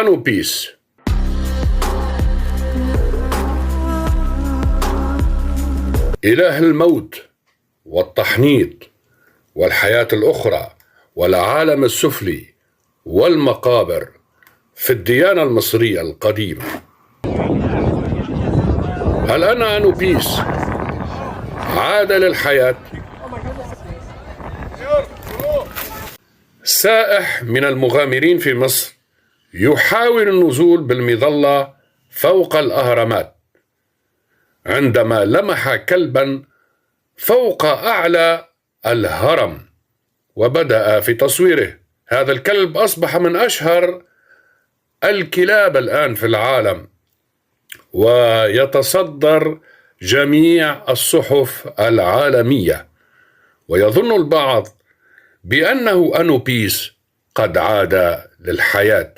أنوبيس. إله الموت والتحنيط والحياة الأخرى والعالم السفلي والمقابر في الديانة المصرية القديمة. هل أنا أنوبيس عاد للحياة؟ سائح من المغامرين في مصر يحاول النزول بالمظلة فوق الأهرامات عندما لمح كلبا فوق أعلى الهرم وبدأ في تصويره. هذا الكلب أصبح من أشهر الكلاب الآن في العالم ويتصدر جميع الصحف العالمية، ويظن البعض بأنه أنوبيس قد عاد للحياة.